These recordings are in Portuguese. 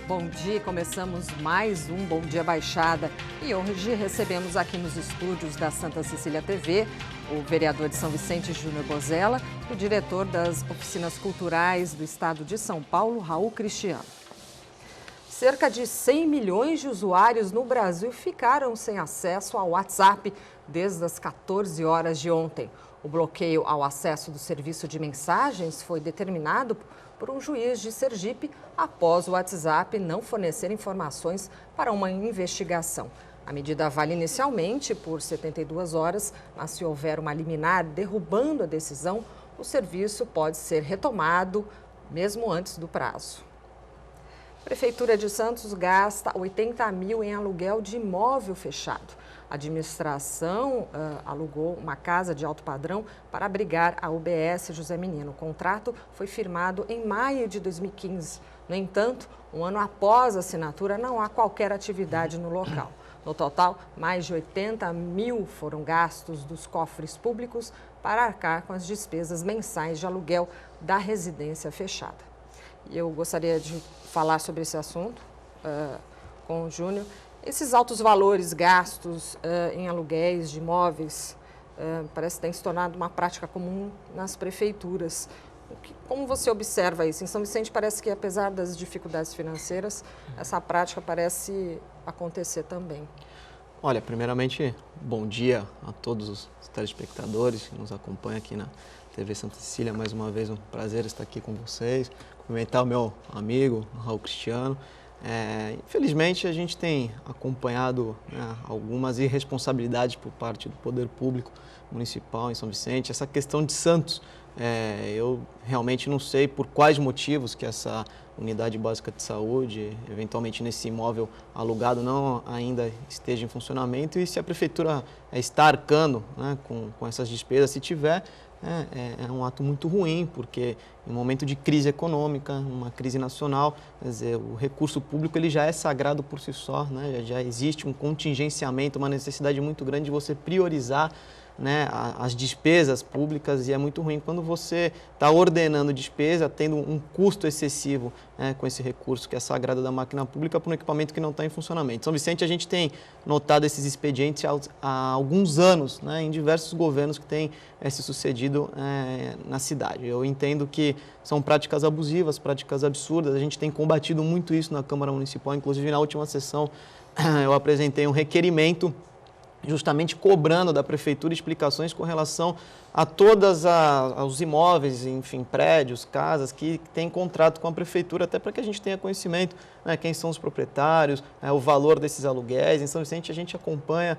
Bom dia, começamos mais um Bom Dia Baixada e hoje recebemos aqui nos estúdios da Santa Cecília TV o vereador de São Vicente, Júnior Bozella, e o diretor das Oficinas Culturais do Estado de São Paulo, Raul Cristiano. Cerca de 100 milhões de usuários no Brasil ficaram sem acesso ao WhatsApp desde as 14 horas de ontem. O bloqueio ao acesso do serviço de mensagens foi determinado por um juiz de Sergipe após o WhatsApp não fornecer informações para uma investigação. A medida vale inicialmente por 72 horas, mas se houver uma liminar derrubando a decisão, o serviço pode ser retomado mesmo antes do prazo. A Prefeitura de Santos gasta 80 mil em aluguel de imóvel fechado. A administração alugou uma casa de alto padrão para abrigar a UBS José Menino. O contrato foi firmado em maio de 2015. No entanto, um ano após a assinatura, não há qualquer atividade no local. No total, mais de 80 mil foram gastos dos cofres públicos para arcar com as despesas mensais de aluguel da residência fechada. E eu gostaria de falar sobre esse assunto com o Júnior. Esses altos valores gastos em aluguéis de imóveis parece que tem se tornado uma prática comum nas prefeituras. Como você observa isso? Em São Vicente parece que, apesar das dificuldades financeiras, essa prática parece acontecer também. Olha, primeiramente, bom dia a todos os telespectadores que nos acompanham aqui na TV Santa Cecília. Mais uma vez, um prazer estar aqui com vocês. Cumprimentar o meu amigo, Raul Cristiano. Infelizmente, a gente tem acompanhado algumas irresponsabilidades por parte do poder público municipal em São Vicente. Essa questão de Santos, eu realmente não sei por quais motivos que essa unidade básica de saúde, eventualmente nesse imóvel alugado, não ainda esteja em funcionamento, e se a prefeitura está arcando, né, com essas despesas, se tiver, é um ato muito ruim, porque em um momento de crise econômica, uma crise nacional, quer dizer, o recurso público ele já é sagrado por si só, né? Já existe um contingenciamento, uma necessidade muito grande de você priorizar, né, as despesas públicas, e é muito ruim quando você está ordenando despesa, tendo um custo excessivo, né, com esse recurso que é sagrado da máquina pública para um equipamento que não está em funcionamento. São Vicente, a gente tem notado esses expedientes há alguns anos, né, em diversos governos que têm se sucedido na cidade. Eu entendo que são práticas abusivas, práticas absurdas, a gente tem combatido muito isso na Câmara Municipal, inclusive na última sessão eu apresentei um requerimento justamente cobrando da Prefeitura explicações com relação a todos os imóveis, enfim, prédios, casas que têm contrato com a Prefeitura, até para que a gente tenha conhecimento, né, quem são os proprietários, o valor desses aluguéis. Em São Vicente a gente acompanha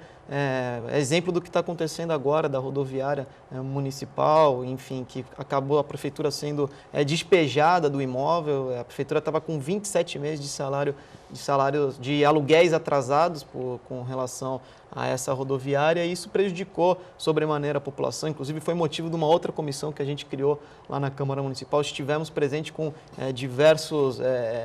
exemplo do que está acontecendo agora da rodoviária municipal, enfim, que acabou a Prefeitura sendo despejada do imóvel. A Prefeitura estava com 27 meses de aluguéis atrasados com relação a essa rodoviária, e isso prejudicou sobremaneira a população. Inclusive foi motivo de uma outra comissão que a gente criou lá na Câmara Municipal. Estivemos presentes com diversos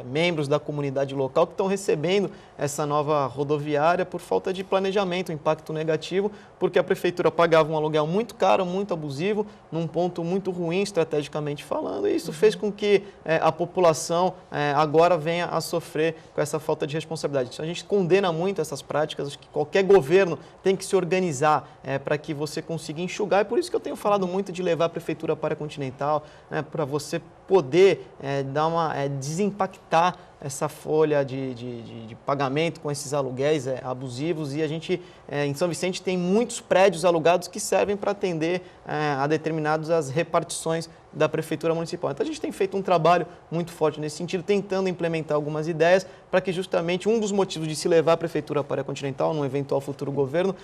membros da comunidade local que estão recebendo essa nova rodoviária por falta de planejamento, impacto negativo, porque a Prefeitura pagava um aluguel muito caro, muito abusivo, num ponto muito ruim estrategicamente falando, e isso fez com que a população agora venha a sofrer com essa falta de responsabilidade. Então, a gente condena muito essas práticas. Acho que qualquer governo tem que se organizar para que você consiga enxugar, e por isso que eu tenho falado muito de levar a Prefeitura para a Continental, né, para você poder desimpactar essa folha de pagamento com esses aluguéis abusivos. E a gente, em São Vicente, tem muitos prédios alugados que servem para atender a determinadas as repartições da Prefeitura Municipal. Então a gente tem feito um trabalho muito forte nesse sentido, tentando implementar algumas ideias para que justamente um dos motivos de se levar a Prefeitura para a Continental, num eventual futuro governo,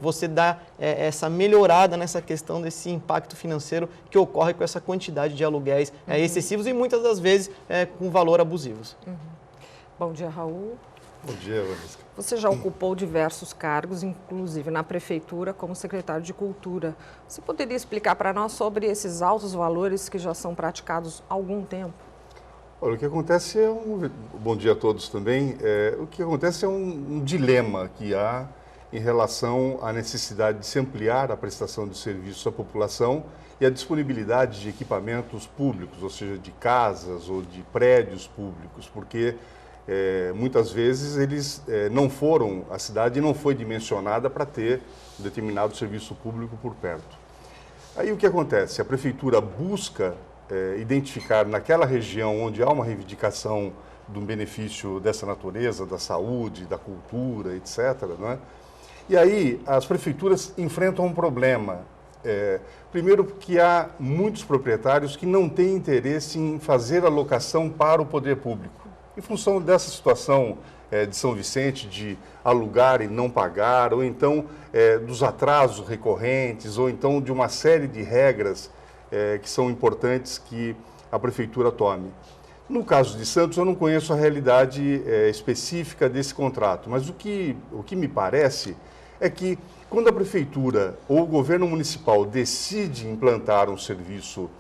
você dá essa melhorada nessa questão desse impacto financeiro que ocorre com essa quantidade de aluguéis excessivos e muitas das vezes com valor abusivos. Bom dia, Raul. Bom dia, Vanessa. Você já ocupou diversos cargos, inclusive na Prefeitura, como secretário de Cultura. Você poderia explicar para nós sobre esses altos valores que já são praticados há algum tempo? Olha, o que acontece Bom dia a todos também. O que acontece é um dilema que há em relação à necessidade de se ampliar a prestação de serviços à população e a disponibilidade de equipamentos públicos, ou seja, de casas ou de prédios públicos, porque muitas vezes eles a cidade não foi dimensionada para ter um determinado serviço público por perto. Aí o que acontece? A prefeitura busca identificar naquela região onde há uma reivindicação de um benefício dessa natureza, da saúde, da cultura, etc., não é? E aí as prefeituras enfrentam um problema. Primeiro, que há muitos proprietários que não têm interesse em fazer alocação para o poder público. Em função dessa situação de São Vicente, de alugar e não pagar, ou então dos atrasos recorrentes, ou então de uma série de regras que são importantes que a prefeitura tome. No caso de Santos, eu não conheço a realidade específica desse contrato, mas o que me parece é que quando a prefeitura ou o governo municipal decide implantar um serviço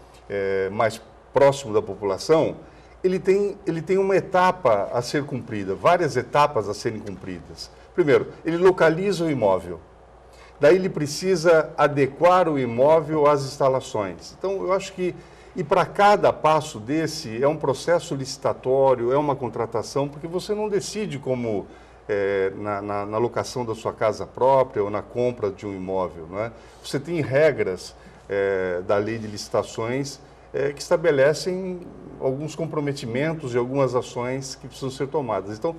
mais próximo da população, ele tem uma etapa a ser cumprida, várias etapas a serem cumpridas. Primeiro, ele localiza o imóvel. Daí ele precisa adequar o imóvel às instalações. Então, eu acho que, e para cada passo desse, é um processo licitatório, é uma contratação, porque você não decide como na locação da sua casa própria ou na compra de um imóvel, não é? Você tem regras da lei de licitações que estabelecem alguns comprometimentos e algumas ações que precisam ser tomadas. Então,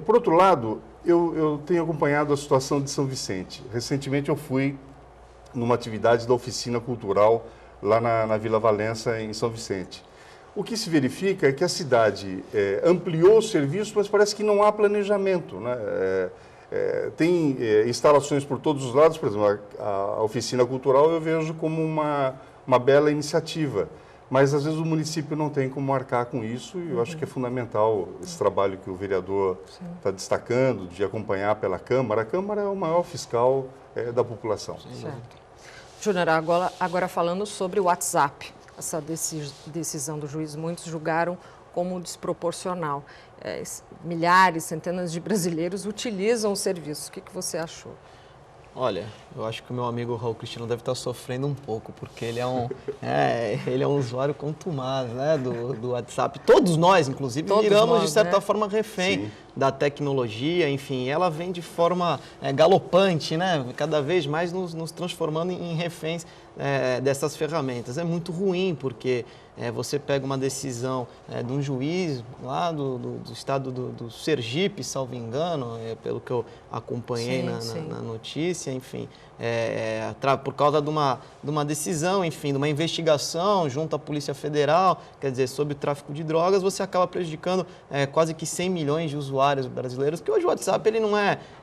por outro lado, eu tenho acompanhado a situação de São Vicente. Recentemente eu fui numa atividade da oficina cultural lá na Vila Valença, em São Vicente. O que se verifica é que a cidade ampliou o serviço, mas parece que não há planejamento, né? Tem instalações por todos os lados, por exemplo, a oficina cultural eu vejo como uma bela iniciativa, mas às vezes o município não tem como arcar com isso e eu acho que é fundamental esse trabalho que o vereador está destacando, de acompanhar pela Câmara. A Câmara é o maior fiscal da população. Certo. Júnior, agora falando sobre o WhatsApp, essa decisão do juiz, muitos julgaram como desproporcional. Milhares, centenas de brasileiros utilizam o serviço. O que você achou? Olha, eu acho que o meu amigo Raul Cristiano deve estar sofrendo um pouco, porque ele é um usuário contumaz, né, do WhatsApp. Todos nós, inclusive, viramos, de certa forma, refém da tecnologia, enfim, ela vem de forma galopante, né, cada vez mais nos transformando em reféns dessas ferramentas. É muito ruim, porque você pega uma decisão de um juiz lá do estado do Sergipe, salvo engano, pelo que eu acompanhei na notícia, enfim, por causa de uma decisão, enfim, de uma investigação junto à Polícia Federal, quer dizer, sobre o tráfico de drogas, você acaba prejudicando quase que 100 milhões de usuários brasileiros, que hoje o WhatsApp ele não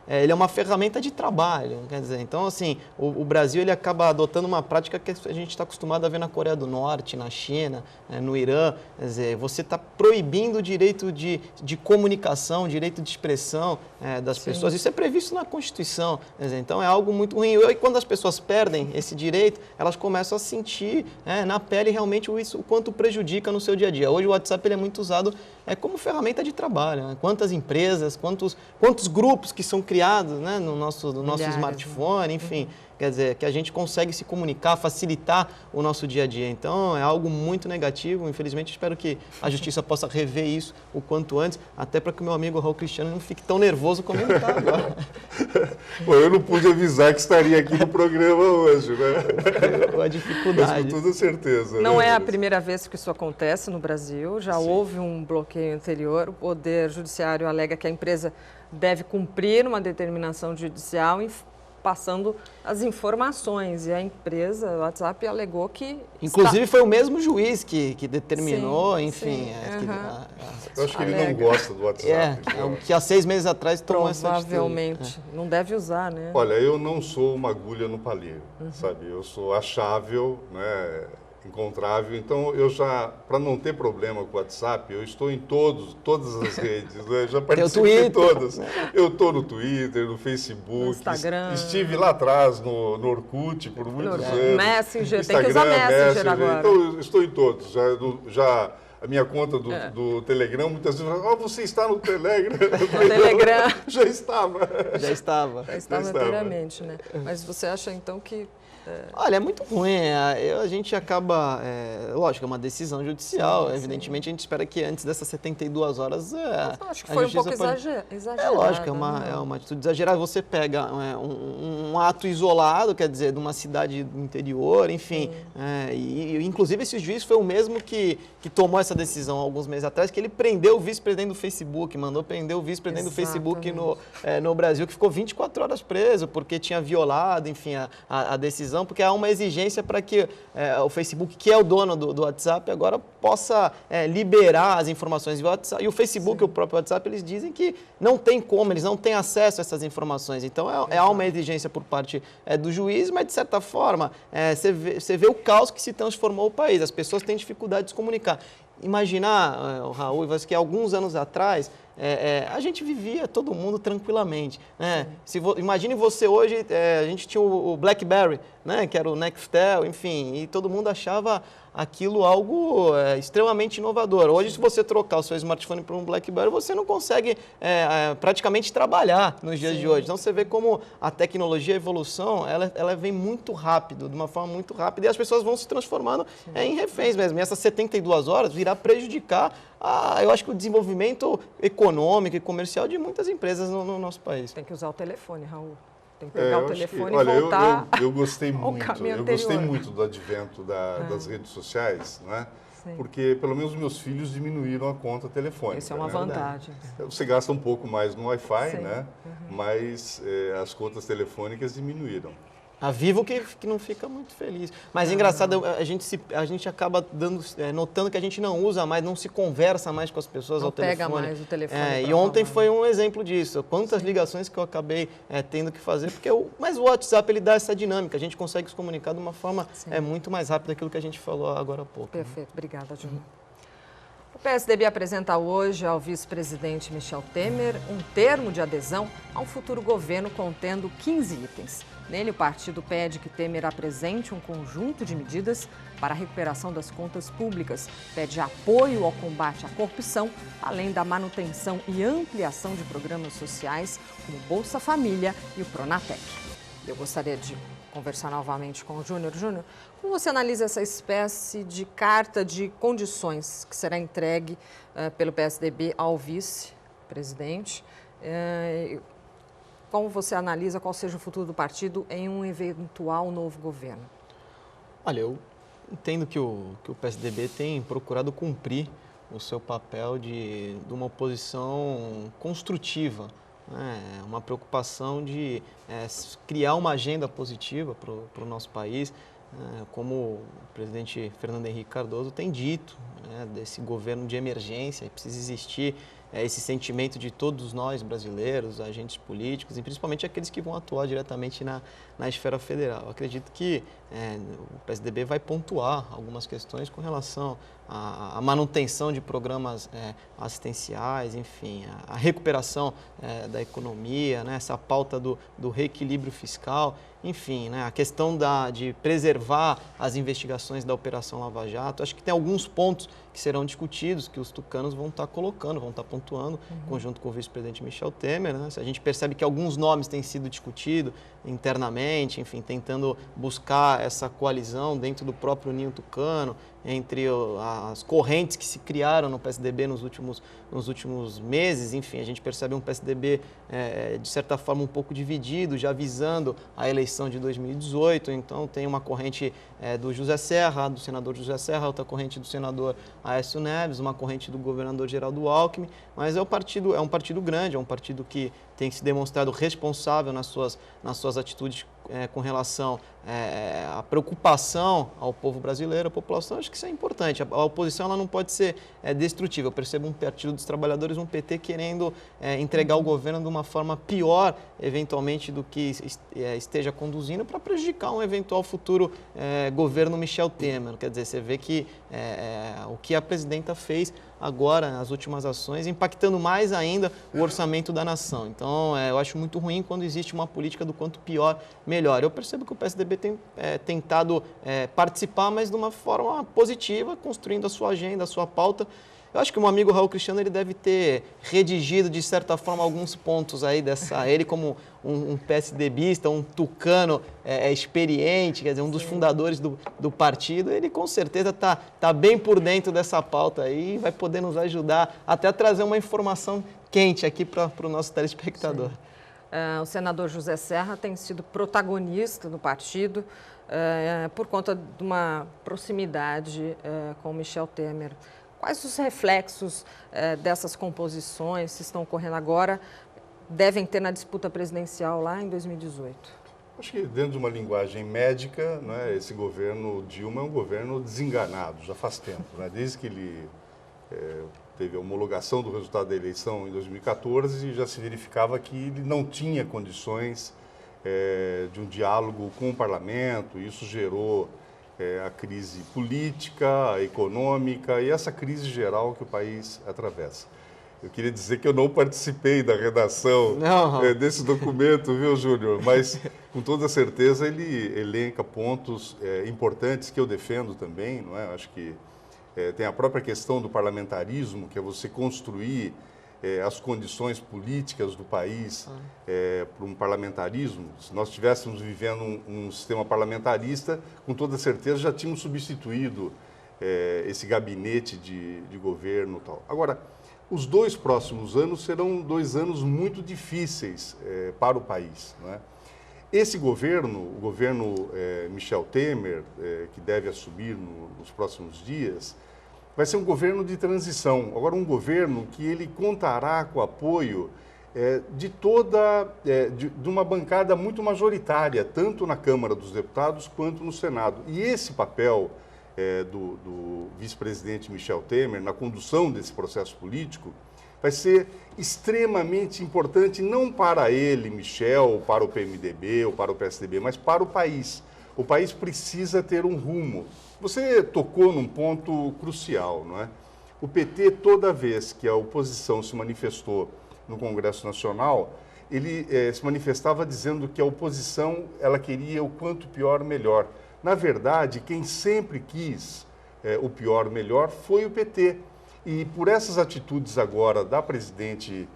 ele é uma ferramenta de trabalho, quer dizer, então assim, o Brasil ele acaba adotando uma prática que a gente está acostumado a ver na Coreia do Norte, na China, no Irã, quer dizer, você está proibindo o direito de comunicação, direito de expressão das pessoas, isso é previsto na Constituição, quer dizer, então é algo muito ruim, e quando as pessoas perdem esse direito, elas começam a sentir na pele realmente o quanto prejudica no seu dia a dia. Hoje o WhatsApp ele é muito usado como ferramenta de trabalho, né? Quantas empresas, quantos grupos que são criados, né, no nosso smartphone, enfim, quer dizer, que a gente consegue se comunicar, facilitar o nosso dia a dia. Então, é algo muito negativo. Infelizmente, espero que a Justiça possa rever isso o quanto antes, até para que o meu amigo Raul Cristiano não fique tão nervoso como ele está agora. Bom, eu não pude avisar que estaria aqui no programa hoje, né? A dificuldade. Mas com toda certeza. Não né? é a primeira vez que isso acontece no Brasil. Já houve um bloqueio anterior. O Poder Judiciário alega que a empresa deve cumprir uma determinação judicial passando as informações, e a empresa, o WhatsApp, alegou que... Inclusive foi o mesmo juiz que determinou, enfim... Eu acho que ele não gosta do WhatsApp. Que há 6 meses atrás tomou essa atitude. Provavelmente. Não deve usar, né? Olha, eu não sou uma agulha no palheiro, sabe? Eu sou achável, né? Encontrável, então eu já, para não ter problema com o WhatsApp, eu estou em todas as redes, né? Já participo em todas. Eu estou no Twitter, no Facebook, no Instagram. Estive lá atrás no Orkut por muitos anos. Messenger, Instagram, tem que usar Messenger agora. Então eu estou em todos, já a minha conta do Telegram, muitas vezes, você está no Telegram. Telegram. Já estava. Já estava inteiramente, né? Mas você acha então que Olha, é muito ruim. A gente acaba, lógico, é uma decisão judicial. Sim, Evidentemente, a gente espera que antes dessas 72 horas Mas eu acho que a foi um justiça pouco pode... exagerado. É lógico, né? é uma atitude exagerada. Você pega um ato isolado, quer dizer, de uma cidade do interior, enfim. E inclusive, esse juiz foi o mesmo que tomou essa decisão alguns meses atrás, que ele prendeu o vice-presidente do Facebook, mandou prender o vice-presidente do Facebook no Brasil, que ficou 24 horas preso, porque tinha violado, enfim, a decisão, porque há uma exigência para que o Facebook, que é o dono do WhatsApp, agora possa liberar as informações do WhatsApp. E o Facebook, o próprio WhatsApp, eles dizem que não tem como, eles não têm acesso a essas informações. Então, há uma exigência por parte do juiz, mas, de certa forma, você vê o caos que se transformou o país. As pessoas têm dificuldade de se comunicar. Imaginar, Raul, que alguns anos atrás, a gente vivia todo mundo tranquilamente. Né? Imagine você hoje, a gente tinha o BlackBerry, né? Que era o Nextel, enfim, e todo mundo achava aquilo algo extremamente inovador. Hoje, se você trocar o seu smartphone por um BlackBerry, você não consegue praticamente trabalhar nos dias de hoje. Então, você vê como a tecnologia, a evolução, ela vem muito rápido, de uma forma muito rápida, e as pessoas vão se transformando em reféns mesmo. E essas 72 horas irá prejudicar, eu acho que o desenvolvimento econômico e comercial de muitas empresas no nosso país. Tem que usar o telefone, Raul. Tem que pegar o telefone e olha, voltar eu gostei ao muito. caminho Eu gostei anterior. muito do advento das redes sociais, né? Sim. Porque pelo menos meus filhos diminuíram a conta telefônica. Isso é uma né? vantagem. Você gasta um pouco mais no Wi-Fi, Sim. né? Mas as contas telefônicas diminuíram. A Vivo que não fica muito feliz. Mas engraçado, a gente acaba notando que a gente não usa mais, não se conversa mais com as pessoas ao telefone. Não pega mais o telefone. E ontem foi um exemplo disso. Quantas ligações que eu acabei tendo que fazer, mas o WhatsApp ele dá essa dinâmica, a gente consegue se comunicar de uma forma muito mais rápida daquilo que a gente falou agora há pouco. Perfeito, obrigada, Júnior. O PSDB apresenta hoje ao vice-presidente Michel Temer um termo de adesão a um futuro governo contendo 15 itens. Nele, o partido pede que Temer apresente um conjunto de medidas para a recuperação das contas públicas, pede apoio ao combate à corrupção, além da manutenção e ampliação de programas sociais como Bolsa Família e o Pronatec. Eu gostaria de conversar novamente com o Júnior. Júnior, como você analisa essa espécie de carta de condições que será entregue pelo PSDB ao vice-presidente? Como você analisa qual seja o futuro do partido em um eventual novo governo? Olha, eu entendo que o PSDB tem procurado cumprir o seu papel de uma oposição construtiva, né? Uma preocupação de criar uma agenda positiva para o nosso país, como o presidente Fernando Henrique Cardoso tem dito, né? Desse governo de emergência, precisa existir esse sentimento de todos nós brasileiros, agentes políticos e principalmente aqueles que vão atuar diretamente na esfera federal. Eu acredito que o PSDB vai pontuar algumas questões com relação à manutenção de programas assistenciais, enfim, a recuperação da economia, né, essa pauta do reequilíbrio fiscal, enfim, né, a questão de preservar as investigações da Operação Lava Jato. Acho que tem alguns pontos que serão discutidos, que os tucanos vão estar colocando, vão estar pontuando, conjunto com o vice-presidente Michel Temer. Né? A gente percebe que alguns nomes têm sido discutidos internamente, enfim, tentando buscar essa coalizão dentro do próprio ninho tucano, entre as correntes que se criaram no PSDB nos últimos meses. Enfim, a gente percebe um PSDB, de certa forma, um pouco dividido, já visando a eleição de 2018. Então, tem uma corrente do José Serra, do senador José Serra, outra corrente do senador Aécio Neves, uma corrente do governador Geraldo Alckmin. Mas é um partido grande, é um partido que tem se demonstrado responsável nas suas atitudes com relação à preocupação ao povo brasileiro, à população. Acho que isso é importante. A oposição ela não pode ser destrutiva. Eu percebo um Partido dos Trabalhadores, um PT, querendo entregar o governo de uma forma pior, eventualmente, do que esteja conduzindo, para prejudicar um eventual futuro governo Michel Temer. Quer dizer, você vê que o que a presidenta fez agora, nas últimas ações, impactando mais ainda o orçamento da nação. Então, eu acho muito ruim quando existe uma política do quanto pior, melhor. Eu percebo que o PSDB tem tentado participar, mas de uma forma positiva, construindo a sua agenda, a sua pauta. Eu acho que o meu amigo Raul Cristiano ele deve ter redigido, de certa forma, alguns pontos aí dessa... Ele como um PSDBista, um tucano experiente, quer dizer, um dos fundadores do partido, ele com certeza tá bem por dentro dessa pauta aí e vai poder nos ajudar até a trazer uma informação quente aqui para o nosso telespectador. O senador José Serra tem sido protagonista no partido por conta de uma proximidade com Michel Temer. Quais os reflexos dessas composições que estão ocorrendo agora devem ter na disputa presidencial lá em 2018? Acho que dentro de uma linguagem médica, né, esse governo Dilma é um governo desenganado, já faz tempo, né? Desde que ele teve a homologação do resultado da eleição em 2014, já se verificava que ele não tinha condições de um diálogo com o parlamento. Isso gerou a crise política, econômica e essa crise geral que o país atravessa. Eu queria dizer que eu não participei da redação desse documento, viu, Júnior? Mas, com toda certeza, ele elenca pontos importantes que eu defendo também, não é? Acho que tem a própria questão do parlamentarismo, que é você construir as condições políticas do país para um parlamentarismo. Se nós estivéssemos vivendo um sistema parlamentarista, com toda certeza já tínhamos substituído esse gabinete de governo e tal. Agora, os 2 próximos anos serão 2 anos muito difíceis para o país, não é? Esse governo, o governo Michel Temer, que deve assumir nos próximos dias, vai ser um governo de transição. Agora, um governo que ele contará com o apoio de uma bancada muito majoritária, tanto na Câmara dos Deputados quanto no Senado. E esse papel do vice-presidente Michel Temer na condução desse processo político vai ser extremamente importante, não para ele, Michel, para o PMDB ou para o PSDB, mas para o país. O país precisa ter um rumo. Você tocou num ponto crucial, não é? O PT, toda vez que a oposição se manifestou no Congresso Nacional, ele se manifestava dizendo que a oposição ela queria o quanto pior, melhor. Na verdade, quem sempre quis o pior, melhor foi o PT. E por essas atitudes agora da presidente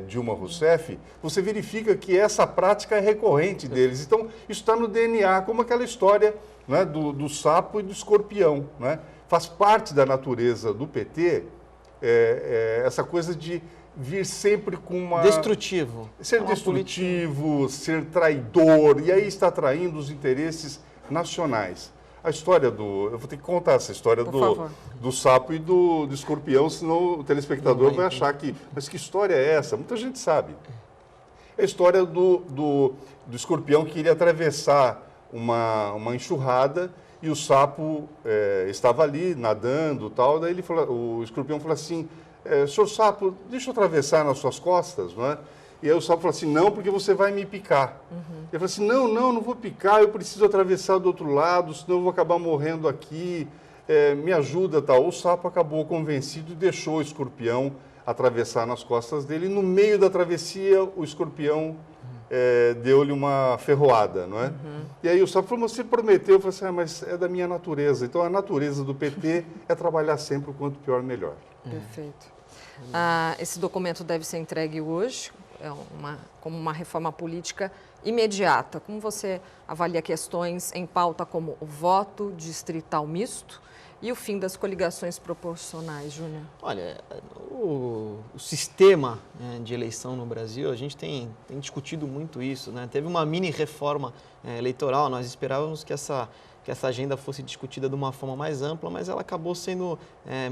Dilma Rousseff, você verifica que essa prática é recorrente deles. Então, isso está no DNA, como aquela história, né, do sapo e do escorpião, né? Faz parte da natureza do PT essa coisa de vir sempre com uma... Destrutivo. Ser destrutivo, ser traidor, e aí está traindo os interesses nacionais. A história eu vou ter que contar essa história do sapo e do escorpião, senão o telespectador vai achar que... Mas que história é essa? Muita gente sabe. É a história do escorpião que queria atravessar uma enxurrada e o sapo estava ali nadando e tal. Daí o escorpião falou assim, senhor sapo, deixa eu atravessar nas suas costas, não é? E aí o sapo falou assim, não, porque você vai me picar. Ele falou assim, não vou picar, eu preciso atravessar do outro lado, senão eu vou acabar morrendo aqui, me ajuda, tal. O sapo acabou convencido e deixou o escorpião atravessar nas costas dele. E no meio da travessia, o escorpião deu-lhe uma ferroada, não é? E aí o sapo falou, você prometeu, eu falei assim, mas é da minha natureza. Então a natureza do PT é trabalhar sempre o quanto pior, melhor. Perfeito. Esse documento deve ser entregue hoje, como uma reforma política imediata. Como você avalia questões em pauta como o voto distrital misto e o fim das coligações proporcionais, Júnior? Olha, o sistema de eleição no Brasil, a gente tem discutido muito isso, né? Teve uma mini reforma eleitoral, nós esperávamos que essa agenda fosse discutida de uma forma mais ampla, mas ela acabou sendo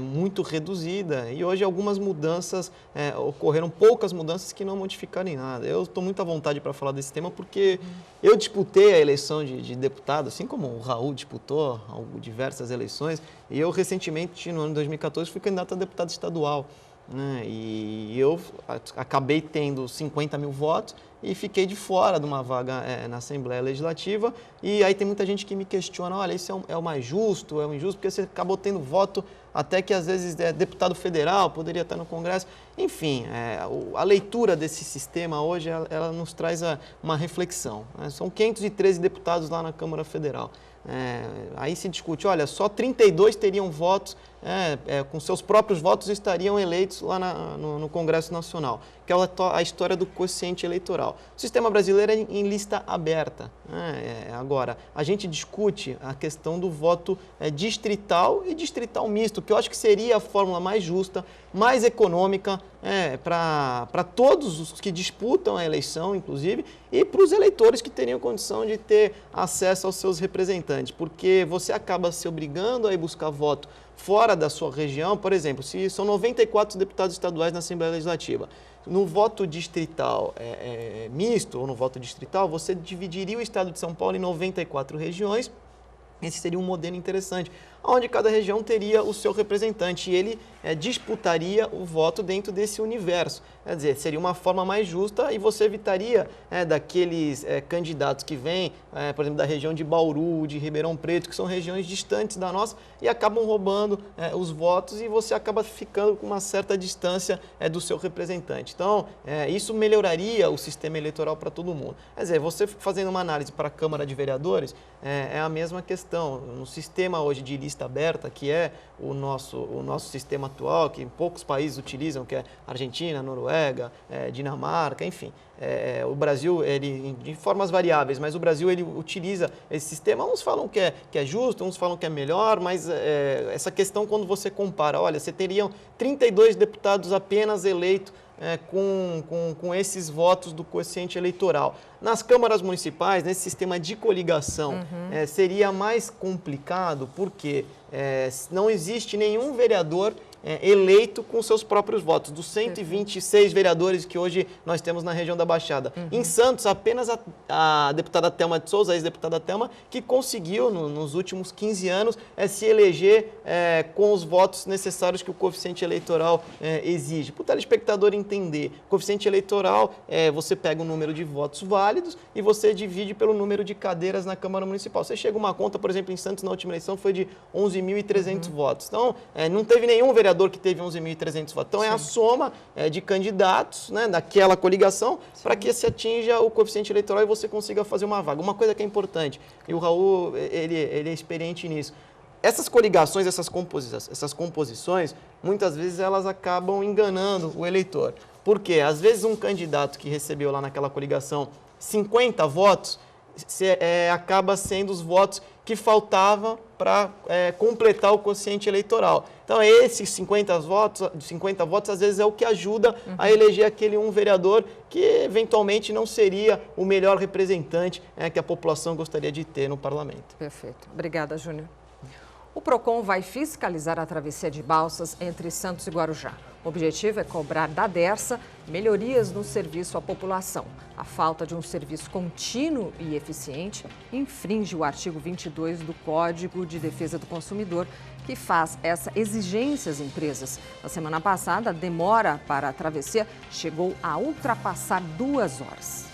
muito reduzida e hoje algumas mudanças, ocorreram poucas mudanças que não modificaram em nada. Eu estou muito à vontade para falar desse tema porque eu disputei a eleição de deputado, assim como o Raul disputou diversas eleições, e eu recentemente, no ano de 2014, fui candidato a deputado estadual, né? E eu acabei tendo 50 mil votos e fiquei de fora de uma vaga na Assembleia Legislativa. E aí tem muita gente que me questiona, olha, isso é o mais justo, é o injusto, porque você acabou tendo voto até que às vezes deputado federal poderia estar no Congresso. Enfim, a leitura desse sistema hoje, ela nos traz uma reflexão, né? São 513 deputados lá na Câmara Federal. Aí se discute, olha, só 32 teriam votos, com seus próprios votos estariam eleitos lá no Congresso Nacional, que é a história do quociente eleitoral. O sistema brasileiro é em lista aberta. Agora, a gente discute a questão do voto distrital e distrital misto, que eu acho que seria a fórmula mais justa, mais econômica para todos os que disputam a eleição, inclusive, e para os eleitores que teriam condição de ter acesso aos seus representantes, porque você acaba se obrigando a ir buscar voto fora da sua região. Por exemplo, se são 94 deputados estaduais na Assembleia Legislativa, no voto distrital misto ou no voto distrital, você dividiria o estado de São Paulo em 94 regiões. Esse seria um modelo interessante, onde cada região teria o seu representante e ele disputaria o voto dentro desse universo. Quer dizer, seria uma forma mais justa e você evitaria daqueles candidatos que vêm, por exemplo, da região de Bauru, de Ribeirão Preto, que são regiões distantes da nossa e acabam roubando os votos e você acaba ficando com uma certa distância do seu representante. Então, isso melhoraria o sistema eleitoral para todo mundo. Quer dizer, você fazendo uma análise para a Câmara de Vereadores, é a mesma questão. No sistema hoje de lista aberta, que é o nosso sistema atual, que poucos países utilizam, que é Argentina, Noruega, Dinamarca, enfim. O Brasil, ele, de formas variáveis, mas o Brasil ele utiliza esse sistema. Uns falam que é justo, uns falam que é melhor, mas essa questão quando você compara, olha, você teriam 32 deputados apenas eleitos com esses votos do quociente eleitoral. Nas câmaras municipais, nesse sistema de coligação, seria mais complicado porque não existe nenhum vereador eleito com seus próprios votos, dos 126 vereadores que hoje nós temos na região da Baixada. Em Santos, apenas a deputada Thelma de Souza, a ex-deputada Thelma, que conseguiu, nos últimos 15 anos, se eleger com os votos necessários que o coeficiente eleitoral exige. Para o telespectador entender, coeficiente eleitoral, você pega o número de votos válidos e você divide pelo número de cadeiras na Câmara Municipal. Você chega a uma conta, por exemplo, em Santos, na última eleição, foi de 11.300 votos. Então, não teve nenhum vereador que teve 11.300 votos. Então, é a soma de candidatos, né, daquela coligação para que se atinja o coeficiente eleitoral e você consiga fazer uma vaga. Uma coisa que é importante, e o Raul ele é experiente nisso, essas coligações, essas composições, muitas vezes elas acabam enganando o eleitor. Por quê? Às vezes um candidato que recebeu lá naquela coligação 50 votos, acaba sendo os votos que faltavam para completar o quociente eleitoral. Então, esses 50 votos, às vezes, é o que ajuda a eleger aquele um vereador que, eventualmente, não seria o melhor representante que a população gostaria de ter no parlamento. Perfeito. Obrigada, Júnior. O PROCON vai fiscalizar a travessia de balsas entre Santos e Guarujá. O objetivo é cobrar da Dersa melhorias no serviço à população. A falta de um serviço contínuo e eficiente infringe o artigo 22 do Código de Defesa do Consumidor, que faz essa exigência às empresas. Na semana passada, a demora para a travessia chegou a ultrapassar 2 horas.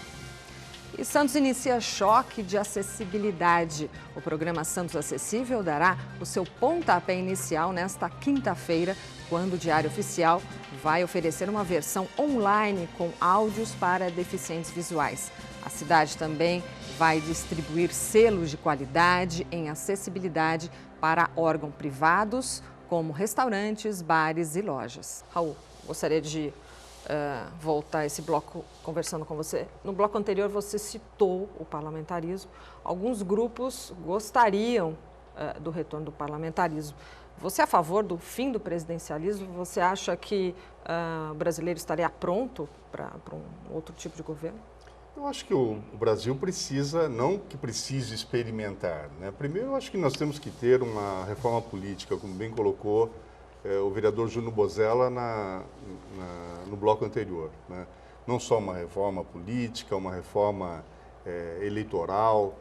E Santos inicia choque de acessibilidade. O programa Santos Acessível dará o seu pontapé inicial nesta quinta-feira, quando o Diário Oficial vai oferecer uma versão online com áudios para deficientes visuais. A cidade também vai distribuir selos de qualidade em acessibilidade para órgãos privados, como restaurantes, bares e lojas. Raul, gostaria de voltar esse bloco conversando com você. No bloco anterior você citou o parlamentarismo. Alguns grupos gostariam do retorno do parlamentarismo. Você é a favor do fim do presidencialismo? Você acha que o brasileiro estaria pronto para um outro tipo de governo? Eu acho que o Brasil precisa, não que precise experimentar, né? Primeiro, eu acho que nós temos que ter uma reforma política, como bem colocou o vereador Júnior Bozella no bloco anterior, né? Não só uma reforma política, uma reforma eleitoral.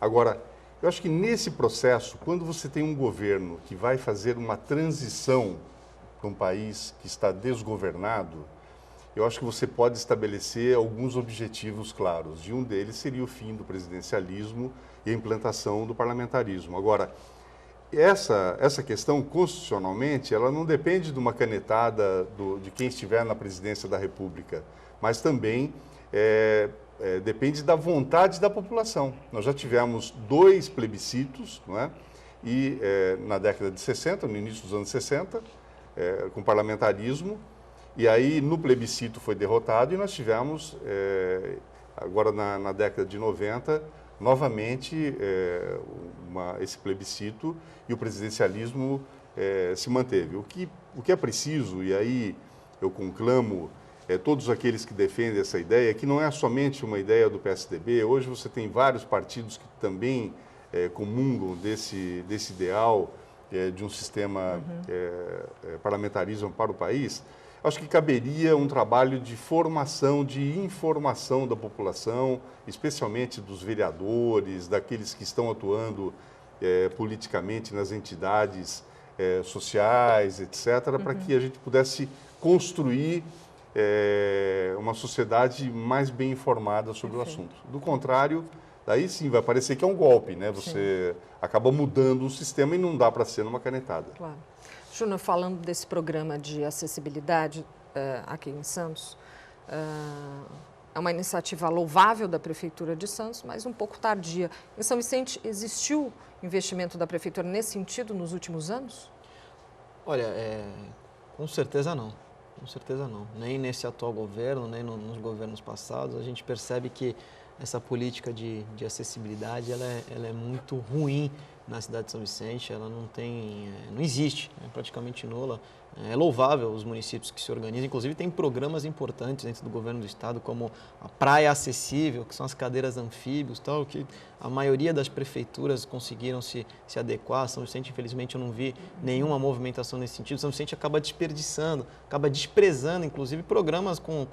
Agora, eu acho que nesse processo, quando você tem um governo que vai fazer uma transição para um país que está desgovernado, eu acho que você pode estabelecer alguns objetivos claros. E um deles seria o fim do presidencialismo e a implantação do parlamentarismo. Agora, essa questão, constitucionalmente, ela não depende de uma canetada de quem estiver na presidência da República, mas também depende da vontade da população. Nós já tivemos 2 plebiscitos, não é? E na década de 60, no início dos anos 60, com parlamentarismo, e aí no plebiscito foi derrotado e nós tivemos, agora na década de 90, novamente esse plebiscito e o presidencialismo se manteve. O que é preciso, e aí eu conclamo todos aqueles que defendem essa ideia, que não é somente uma ideia do PSDB, hoje você tem vários partidos que também comungam desse ideal de um sistema parlamentarismo para o país. Acho que caberia um trabalho de formação, de informação da população, especialmente dos vereadores, daqueles que estão atuando politicamente nas entidades sociais, etc., para que a gente pudesse construir uma sociedade mais bem informada sobre o assunto. Do contrário, daí sim vai parecer que é um golpe, né? Você acaba mudando o sistema e não dá para ser numa canetada. Claro. Júnior, falando desse programa de acessibilidade aqui em Santos, é uma iniciativa louvável da Prefeitura de Santos, mas um pouco tardia. Em São Vicente, existiu investimento da Prefeitura nesse sentido nos últimos anos? Olha, com certeza não. Com certeza não. Nem nesse atual governo, nem nos governos passados. A gente percebe que essa política de acessibilidade ela é muito ruim na cidade de São Vicente, ela não existe, é praticamente nula. É louvável os municípios que se organizam, inclusive tem programas importantes dentro do governo do estado, como a Praia Acessível, que são as cadeiras anfíbios, tal, que a maioria das prefeituras conseguiram se adequar. São Vicente, infelizmente, eu não vi nenhuma movimentação nesse sentido. São Vicente acaba desperdiçando, acaba desprezando, inclusive, programas com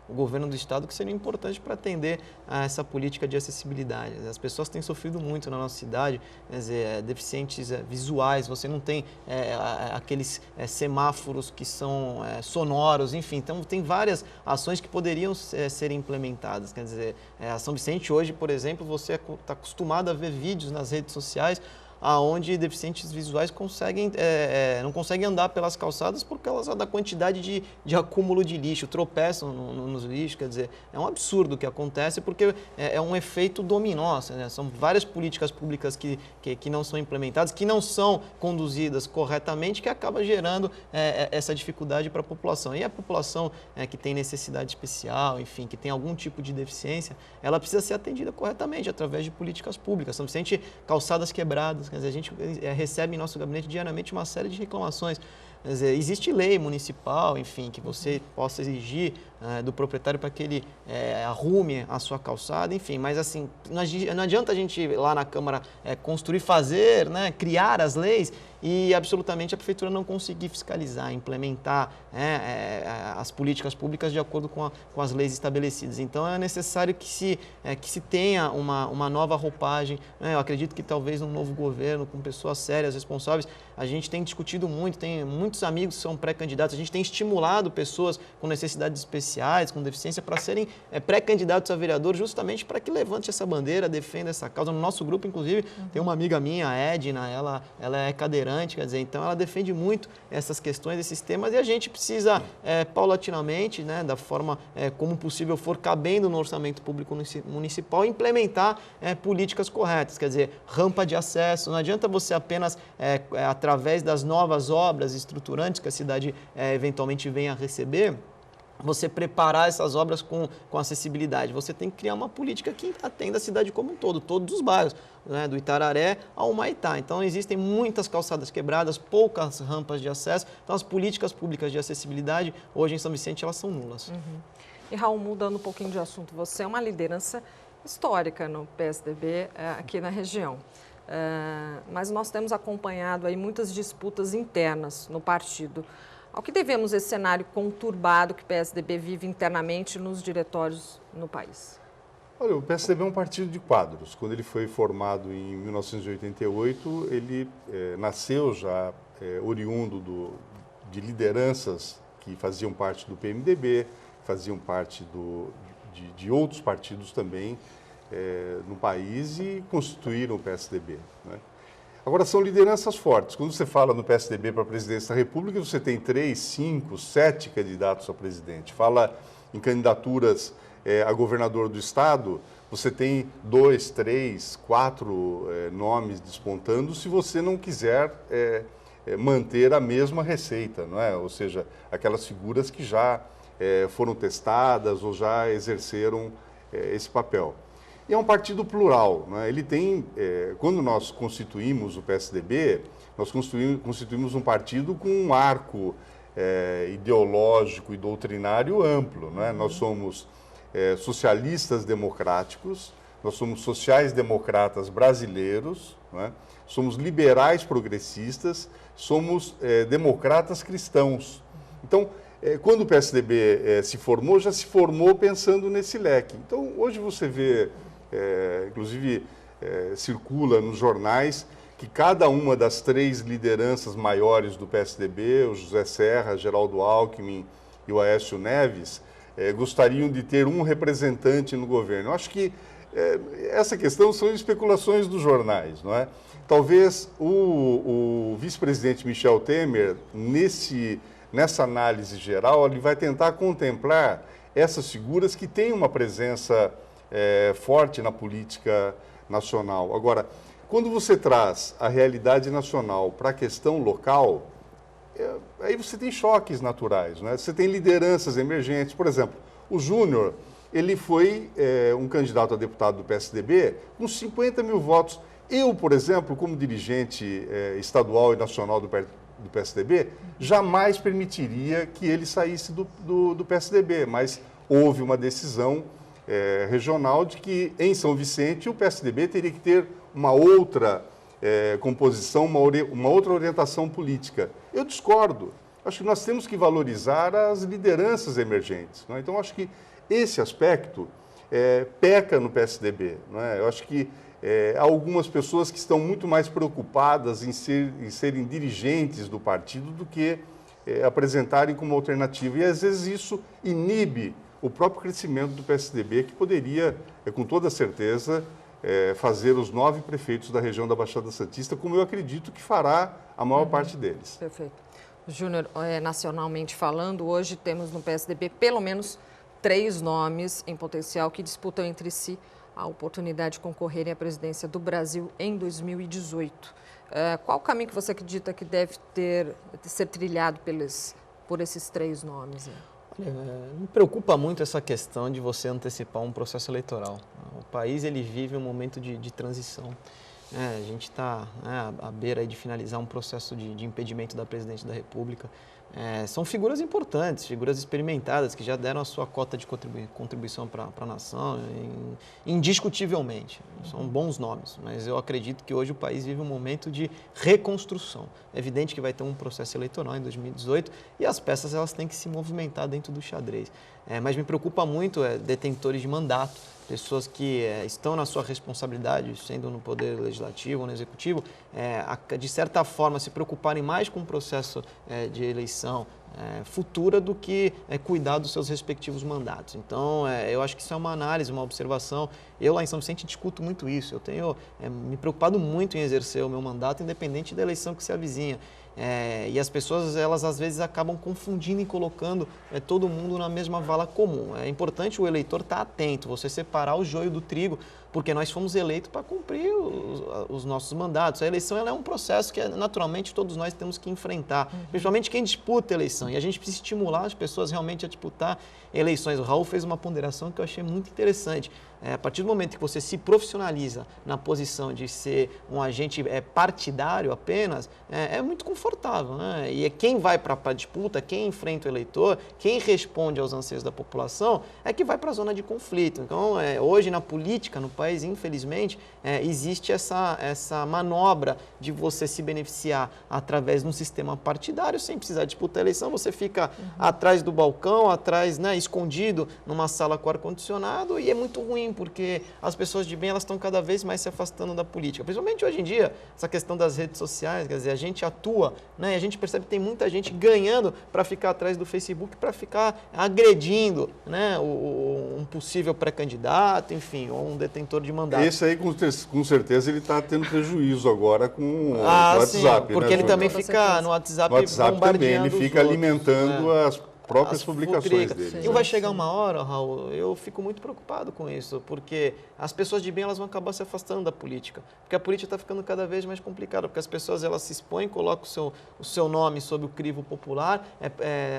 o governo do estado que seriam importantes para atender a essa política de acessibilidade. As pessoas têm sofrido muito na nossa cidade, quer dizer, deficientes visuais, você não tem aqueles semáforos que são sonoros, enfim. Então, tem várias ações que poderiam ser implementadas. Quer dizer, a São Vicente hoje, por exemplo, você está acostumado a ver vídeos nas redes sociais onde deficientes visuais não conseguem andar pelas calçadas por causa da quantidade de acúmulo de lixo, tropeçam nos lixos. Quer dizer, é um absurdo o que acontece, porque é um efeito dominó, né? São várias políticas públicas que não são implementadas, que não são conduzidas corretamente, que acaba gerando essa dificuldade para a população. E a população que tem necessidade especial, enfim, que tem algum tipo de deficiência, ela precisa ser atendida corretamente através de políticas públicas. São Vicente, calçadas quebradas. Quer dizer, a gente recebe em nosso gabinete diariamente uma série de reclamações. Quer dizer, existe lei municipal, enfim, que você possa exigir do proprietário para que ele arrume a sua calçada, enfim, mas assim, não adianta a gente lá na Câmara construir, fazer, né, criar as leis e absolutamente a Prefeitura não conseguir fiscalizar, implementar as políticas públicas de acordo com as leis estabelecidas. Então é necessário que se tenha uma nova roupagem, né? Eu acredito que talvez um novo governo, com pessoas sérias, responsáveis, a gente tem discutido muito, tem muitos amigos que são pré-candidatos, a gente tem estimulado pessoas com necessidades especiais, com deficiência, para serem pré-candidatos a vereador, justamente para que levante essa bandeira, defenda essa causa. No nosso grupo, inclusive, tem uma amiga minha, a Edna, ela é cadeirante, quer dizer, então ela defende muito essas questões, esses temas, e a gente precisa, paulatinamente, né, da forma como possível for, cabendo no orçamento público municipal, implementar políticas corretas, quer dizer, rampa de acesso. Não adianta você apenas, através das novas obras estruturantes que a cidade eventualmente venha a receber, você preparar essas obras com acessibilidade. Você tem que criar uma política que atenda a cidade como um todo, todos os bairros, né, do Itararé ao Humaitá. Então, existem muitas calçadas quebradas, poucas rampas de acesso. Então, as políticas públicas de acessibilidade, hoje em São Vicente, elas são nulas. Uhum. E, Raul, mudando um pouquinho de assunto, você é uma liderança histórica no PSDB aqui na região. Mas nós temos acompanhado aí muitas disputas internas no partido. Ao que devemos esse cenário conturbado que o PSDB vive internamente nos diretórios no país? Olha, o PSDB é um partido de quadros. Quando ele foi formado em 1988, ele nasceu já oriundo de lideranças que faziam parte do PMDB, faziam parte de outros partidos também no país e constituíram o PSDB, né? Agora, são lideranças fortes. Quando você fala no PSDB para a presidência da República, você tem 3, 5, 7 candidatos a presidente. Fala em candidaturas a governador do Estado, você tem 2, 3, 4 nomes despontando se você não quiser manter a mesma receita, não é? Ou seja, aquelas figuras que já foram testadas ou já exerceram esse papel. E é um partido plural, não é? Ele tem, quando nós constituímos o PSDB, nós constituímos um partido com um arco ideológico e doutrinário amplo, não é? Nós somos socialistas democráticos, nós somos sociais-democratas brasileiros, não é? Somos liberais progressistas, somos democratas cristãos. Então, quando o PSDB se formou, já se formou pensando nesse leque. Então, hoje você vê, inclusive circula nos jornais, que cada uma das 3 lideranças maiores do PSDB, o José Serra, Geraldo Alckmin e o Aécio Neves, gostariam de ter um representante no governo. Eu acho que essa questão são especulações dos jornais, não é? Talvez o vice-presidente Michel Temer, nessa análise geral, ele vai tentar contemplar essas figuras que têm uma presença forte na política nacional. Agora, quando você traz a realidade nacional para a questão local, aí você tem choques naturais, né? Você tem lideranças emergentes. Por exemplo, o Júnior, ele foi um candidato a deputado do PSDB com 50 mil votos. Eu, por exemplo, como dirigente estadual e nacional do PSDB, jamais permitiria que ele saísse do PSDB, mas houve uma decisão regional de que em São Vicente o PSDB teria que ter uma outra composição, uma outra orientação política. Eu discordo. Acho que nós temos que valorizar as lideranças emergentes, não é? Então, acho que esse aspecto peca no PSDB. Não é? Eu acho que há algumas pessoas que estão muito mais preocupadas em serem dirigentes do partido do que apresentarem como alternativa. E, às vezes, isso inibe o próprio crescimento do PSDB, que poderia, com toda certeza, fazer os 9 prefeitos da região da Baixada Santista, como eu acredito que fará a maior parte deles. Perfeito. Júnior, nacionalmente falando, hoje temos no PSDB pelo menos 3 nomes em potencial que disputam entre si a oportunidade de concorrerem à presidência do Brasil em 2018. Qual o caminho que você acredita que deve ser trilhado por esses 3 nomes? Olha, me preocupa muito essa questão de você antecipar um processo eleitoral. O país ele vive um momento de transição. A gente está à beira de finalizar um processo de impedimento da presidente da República. São figuras importantes, figuras experimentadas, que já deram a sua cota de contribuição para a nação, indiscutivelmente. São bons nomes, mas eu acredito que hoje o país vive um momento de reconstrução. É evidente que vai ter um processo eleitoral em 2018 e as peças elas têm que se movimentar dentro do xadrez. Mas me preocupa muito detentores de mandato, pessoas que estão na sua responsabilidade, sendo no poder legislativo ou no executivo, de certa forma se preocuparem mais com o processo de eleição futura do que cuidar dos seus respectivos mandatos. Então, eu acho que isso é uma análise, uma observação. Eu lá em São Vicente discuto muito isso. Eu tenho me preocupado muito em exercer o meu mandato, independente da eleição que se avizinha. E as pessoas, elas às vezes acabam confundindo e colocando todo mundo na mesma vala comum. É importante o eleitor estar atento, você separar o joio do trigo, porque nós fomos eleitos para cumprir os nossos mandatos. A eleição ela é um processo que naturalmente todos nós temos que enfrentar, principalmente quem disputa a eleição. E a gente precisa estimular as pessoas realmente a disputar eleições. O Raul fez uma ponderação que eu achei muito interessante. A partir do momento que você se profissionaliza na posição de ser um agente partidário apenas, é muito confortável, né? E quem vai para a disputa, quem enfrenta o eleitor, quem responde aos anseios da população, é que vai para a zona de conflito. Então, hoje na política, no país, infelizmente, existe essa manobra de você se beneficiar através de um sistema partidário, sem precisar disputar a eleição, você fica atrás do balcão, atrás, escondido numa sala com ar-condicionado, e é muito ruim ruim, porque as pessoas de bem elas estão cada vez mais se afastando da política. Principalmente hoje em dia, essa questão das redes sociais, quer dizer, a gente atua, né, e a gente percebe que tem muita gente ganhando para ficar atrás do Facebook, para ficar agredindo, né, um possível pré-candidato, enfim, ou um detentor de mandato. Esse aí, com certeza, ele está tendo prejuízo agora com o WhatsApp. Sim, porque né, ele também fica no WhatsApp bombardeando também, ele fica alimentando as próprias as publicações futricas. dele. E vai chegar uma hora, Raul, eu fico muito preocupado com isso, porque as pessoas de bem elas vão acabar se afastando da política, porque a política está ficando cada vez mais complicada, porque as pessoas elas se expõem, colocam o seu nome sob o crivo popular,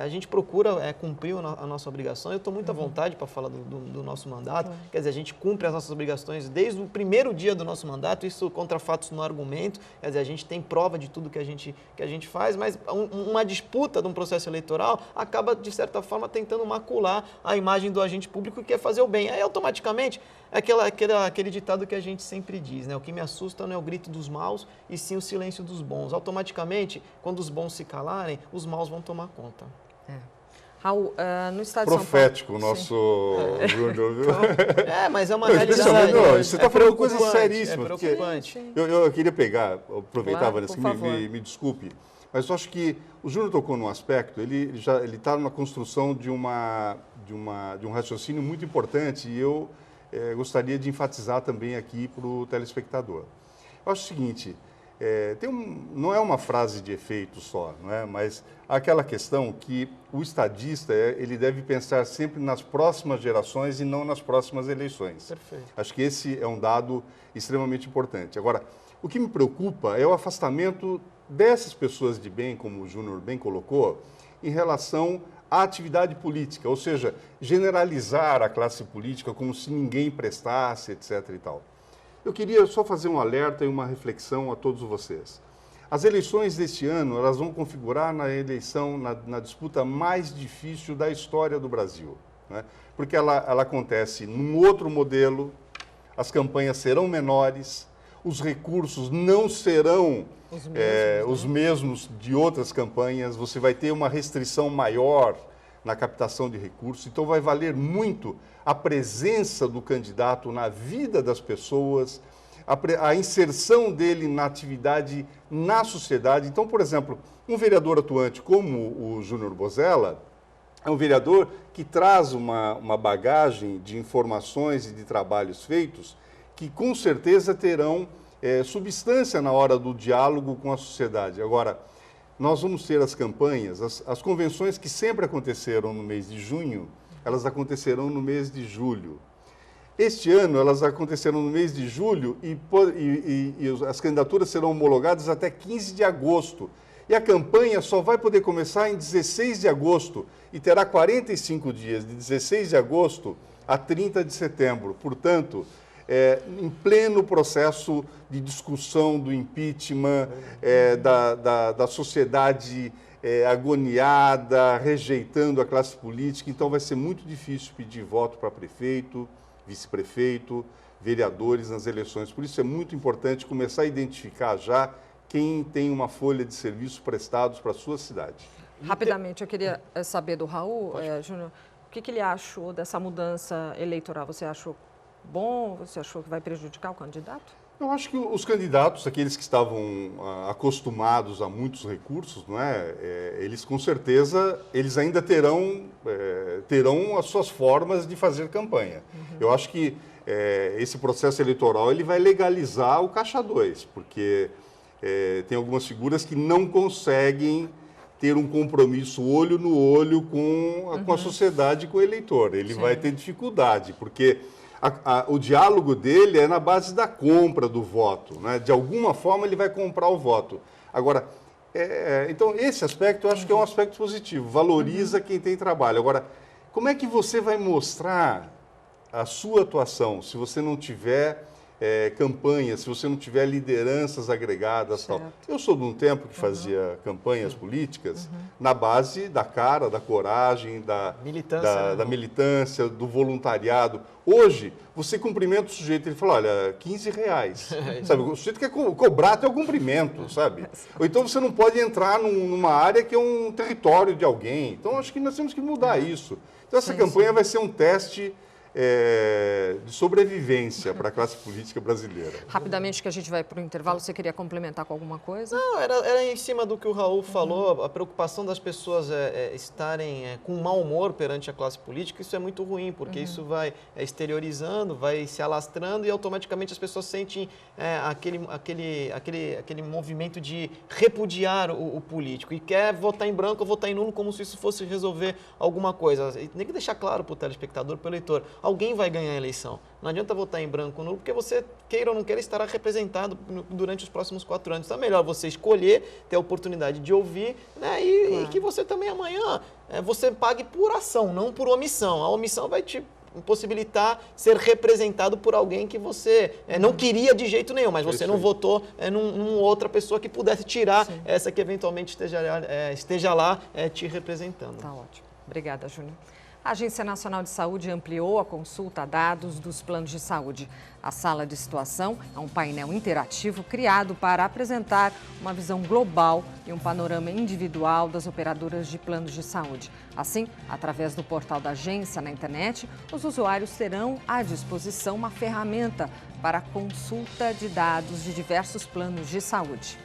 a gente procura cumprir a nossa obrigação. Eu estou muito à vontade para falar do nosso mandato, quer dizer, a gente cumpre as nossas obrigações desde o primeiro dia do nosso mandato, isso contra fatos no argumento, quer dizer, a gente tem prova de tudo que a gente faz, mas uma disputa de um processo eleitoral acaba, de certa forma, tentando macular a imagem do agente público que quer fazer o bem. Aí, automaticamente, aquele ditado que a gente sempre diz, né? O que me assusta não é o grito dos maus, e sim o silêncio dos bons. Automaticamente, quando os bons se calarem, os maus vão tomar conta. Raul, no estado de São Paulo... Profético o nosso Júnior, viu? Mas é uma realidade. realidade. Você está falando coisa seríssima. É preocupante. Eu queria aproveitar, Claro, Vanessa, que por favor. me desculpe, mas eu acho que o Júnior tocou num aspecto, ele está numa construção de um raciocínio muito importante, e eu gostaria de enfatizar também aqui para o telespectador. Eu acho o seguinte, não é uma frase de efeito só, não é? Mas há aquela questão que o estadista ele deve pensar sempre nas próximas gerações e não nas próximas eleições. Perfeito. Acho que esse é um dado extremamente importante. Agora, o que me preocupa é o afastamento dessas pessoas de bem, como o Júnior bem colocou, em relação à atividade política, ou seja, generalizar a classe política como se ninguém prestasse, etc. e tal. Eu queria só fazer um alerta e uma reflexão a todos vocês. As eleições deste ano, elas vão configurar na disputa mais difícil da história do Brasil, né? Porque ela acontece num outro modelo, as campanhas serão menores, os recursos não serão os mesmos de outras campanhas, você vai ter uma restrição maior na captação de recursos, então vai valer muito a presença do candidato na vida das pessoas, a inserção dele na atividade na sociedade. Então, por exemplo, um vereador atuante como o Júnior Bozella é um vereador que traz uma bagagem de informações e de trabalhos feitos que com certeza terão substância na hora do diálogo com a sociedade. Agora, nós vamos ter as campanhas, as convenções que sempre aconteceram no mês de junho, elas acontecerão no mês de julho. Este ano, elas aconteceram no mês de julho e as candidaturas serão homologadas até 15 de agosto. E a campanha só vai poder começar em 16 de agosto e terá 45 dias, de 16 de agosto a 30 de setembro. Portanto, em pleno processo de discussão do impeachment, da sociedade agoniada, rejeitando a classe política, então vai ser muito difícil pedir voto para prefeito, vice-prefeito, vereadores nas eleições. Por isso é muito importante começar a identificar já quem tem uma folha de serviço prestados para a sua cidade. Rapidamente, eu queria saber do Raul, Júnior, o que ele achou dessa mudança eleitoral? Você achou bom? Você achou que vai prejudicar o candidato? Eu acho que os candidatos, aqueles que estavam acostumados a muitos recursos, não é? Eles com certeza, eles ainda terão as suas formas de fazer campanha. Uhum. Eu acho que esse processo eleitoral ele vai legalizar o Caixa 2, porque tem algumas figuras que não conseguem ter um compromisso olho no olho com a sociedade e com o eleitor. Ele vai ter dificuldade, porque o diálogo dele é na base da compra do voto, né? De alguma forma ele vai comprar o voto. Agora, então esse aspecto eu acho que é um aspecto positivo, valoriza quem tem trabalho. Agora, como é que você vai mostrar a sua atuação se você não tiver campanha, se você não tiver lideranças agregadas? Tal? Eu sou de um tempo que fazia campanhas políticas na base da cara, da coragem, da militância, do voluntariado. Hoje, você cumprimenta o sujeito, ele fala, olha, R$15, sabe? O sujeito quer cobrar até o cumprimento, sabe? Ou então você não pode entrar numa área que é um território de alguém. Então, acho que nós temos que mudar isso. Então, essa campanha vai ser um teste de sobrevivência para a classe política brasileira. Rapidamente, que a gente vai para o intervalo, você queria complementar com alguma coisa? Não, era em cima do que o Raul falou, a preocupação das pessoas estarem com mau humor perante a classe política, isso é muito ruim, porque isso vai exteriorizando, vai se alastrando e automaticamente as pessoas sentem aquele movimento de repudiar o político e quer votar em branco ou votar em nulo como se isso fosse resolver alguma coisa. E tem que deixar claro para o telespectador, para o eleitor, alguém vai ganhar a eleição. Não adianta votar em branco ou nulo, porque você, queira ou não queira, estará representado durante os próximos 4 anos. Então é melhor você escolher, ter a oportunidade de ouvir, né? E que você também amanhã você pague por ação, não por omissão. A omissão vai te possibilitar ser representado por alguém que você não queria de jeito nenhum, mas você não votou numa outra pessoa que pudesse tirar essa que eventualmente esteja lá te representando. Tá ótimo. Obrigada, Júnior. A Agência Nacional de Saúde ampliou a consulta a dados dos planos de saúde. A sala de situação é um painel interativo criado para apresentar uma visão global e um panorama individual das operadoras de planos de saúde. Assim, através do portal da agência na internet, os usuários terão à disposição uma ferramenta para a consulta de dados de diversos planos de saúde.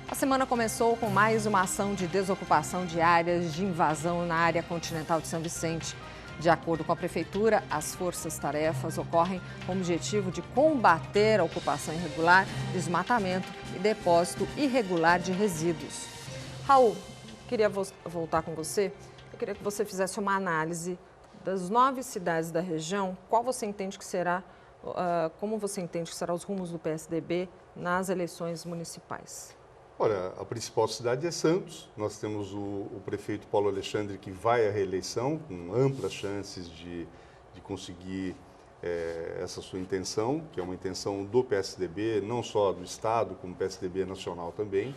A semana começou com mais uma ação de desocupação de áreas de invasão na área continental de São Vicente. De acordo com a Prefeitura, as forças-tarefas ocorrem com o objetivo de combater a ocupação irregular, desmatamento e depósito irregular de resíduos. Raul, queria voltar com você. Eu queria que você fizesse uma análise das 9 cidades da região. Qual você entende que será, como você entende que serão os rumos do PSDB nas eleições municipais? Olha, a principal cidade é Santos. Nós temos o prefeito Paulo Alexandre, que vai à reeleição, com amplas chances de conseguir essa sua intenção, que é uma intenção do PSDB, não só do Estado, como PSDB nacional também.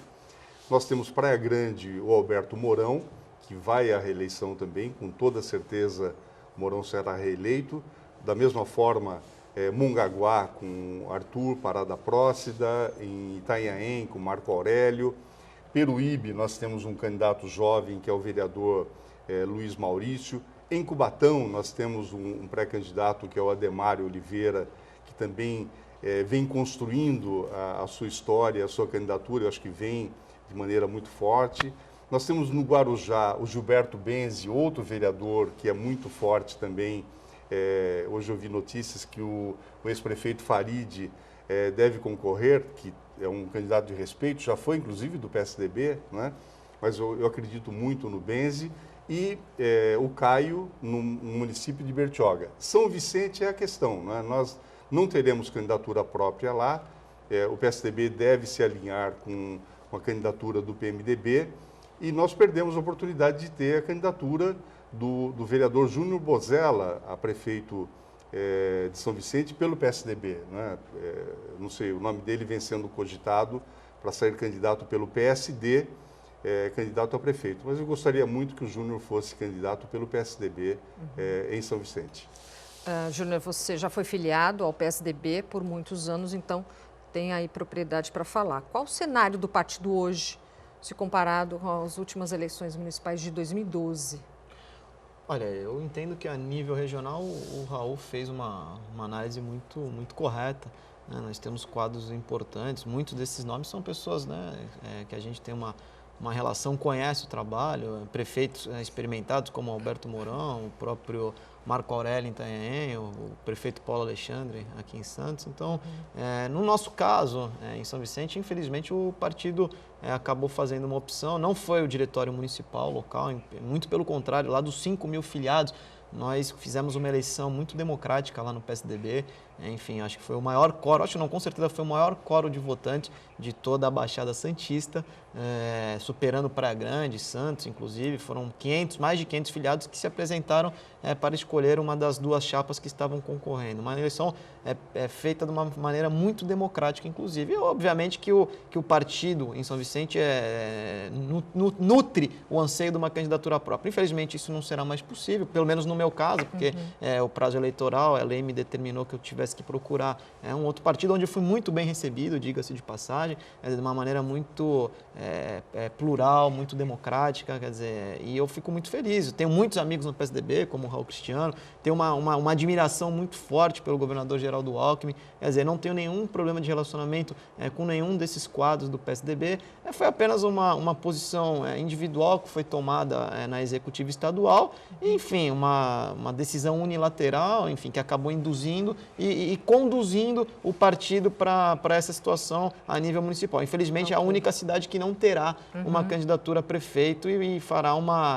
Nós temos Praia Grande, o Alberto Mourão, que vai à reeleição também, com toda certeza Mourão será reeleito. Da mesma forma, Mongaguá com Arthur Parada Prócida, em Itanhaém com Marco Aurélio. Peruíbe, nós temos um candidato jovem que é o vereador Luiz Maurício. Em Cubatão, nós temos um pré-candidato que é o Ademário Oliveira, que também vem construindo a sua história, a sua candidatura, eu acho que vem de maneira muito forte. Nós temos no Guarujá o Gilberto Benzi, outro vereador que é muito forte também. Hoje eu vi notícias que o ex-prefeito Farid deve concorrer, que é um candidato de respeito, já foi inclusive do PSDB, né? Mas eu acredito muito no Benzi, e o Caio no município de Bertioga. São Vicente é a questão, né? Nós não teremos candidatura própria lá, o PSDB deve se alinhar com a candidatura do PMDB, e nós perdemos a oportunidade de ter a candidatura do vereador Júnior Bozella a prefeito de São Vicente pelo PSDB, né? Não sei, o nome dele vem sendo cogitado para sair candidato pelo PSD, candidato a prefeito. Mas eu gostaria muito que o Júnior fosse candidato pelo PSDB em São Vicente. Júnior, você já foi filiado ao PSDB por muitos anos, então tem aí propriedade para falar. Qual o cenário do partido hoje, se comparado com as últimas eleições municipais de 2012? Olha, eu entendo que a nível regional o Raul fez uma análise muito correta, né? Nós temos quadros importantes, muitos desses nomes são pessoas, né, que a gente tem uma relação, conhece o trabalho, prefeitos experimentados como Alberto Mourão, o próprio Marco Aurélio em Itanhaém, o prefeito Paulo Alexandre aqui em Santos. Então, no nosso caso, em São Vicente, infelizmente o partido acabou fazendo uma opção, não foi o diretório municipal local, muito pelo contrário, lá dos 5.000 filiados, nós fizemos uma eleição muito democrática lá no PSDB, enfim, acho que foi o maior quórum, acho não, com certeza foi o maior quórum de votantes de toda a Baixada Santista, superando Praia Grande, Santos, inclusive, foram mais de 500 filiados que se apresentaram para escolher uma das 2 chapas que estavam concorrendo. Uma eleição feita de uma maneira muito democrática, inclusive. E, obviamente, que o partido em São Vicente nutre o anseio de uma candidatura própria. Infelizmente, isso não será mais possível, pelo menos no meu caso, porque o prazo eleitoral, a lei me determinou que eu tivesse que procurar um outro partido onde eu fui muito bem recebido, diga-se de passagem, de uma maneira muito plural, muito democrática, quer dizer, e eu fico muito feliz. Eu tenho muitos amigos no PSDB, como o Raul Cristiano, tenho uma admiração muito forte pelo governador Geraldo Alckmin, quer dizer, não tenho nenhum problema de relacionamento com nenhum desses quadros do PSDB, foi apenas uma posição individual que foi tomada na executiva estadual, enfim, uma decisão unilateral, enfim, que acabou induzindo e conduzindo o partido para essa situação a nível municipal. Infelizmente, é a única cidade que não terá uma candidatura a prefeito e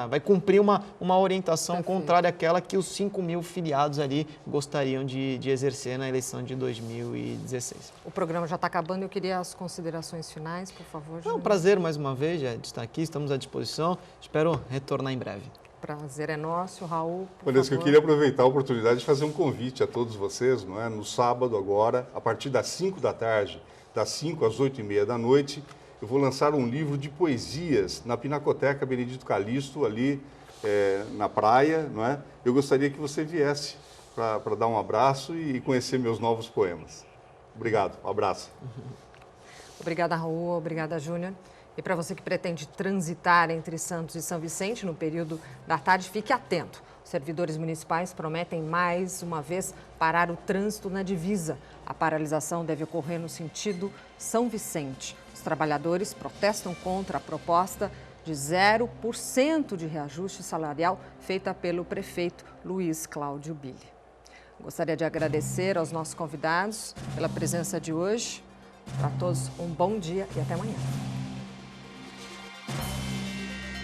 vai cumprir uma orientação contrária àquela que os 5.000 filiados ali gostariam de exercer na eleição de 2016. O programa já está acabando, eu queria as considerações finais, por favor. É um prazer mais uma vez de estar aqui, estamos à disposição, espero retornar em breve. Prazer é nosso, Raul, por Olha, eu favor. queria aproveitar a oportunidade de fazer um convite a todos vocês, não é? No sábado agora, a partir das 5 da tarde, das 5 às 8h30 da noite, eu vou lançar um livro de poesias na Pinacoteca Benedito Calixto, ali na praia, não é? Eu gostaria que você viesse para dar um abraço e conhecer meus novos poemas. Obrigado, um abraço. Obrigada, Raul, obrigada, Júnior. E para você que pretende transitar entre Santos e São Vicente no período da tarde, fique atento. Os servidores municipais prometem mais uma vez parar o trânsito na divisa. A paralisação deve ocorrer no sentido São Vicente. Os trabalhadores protestam contra a proposta de 0% de reajuste salarial feita pelo prefeito Luiz Cláudio Billy. Gostaria de agradecer aos nossos convidados pela presença de hoje. Para todos, um bom dia e até amanhã.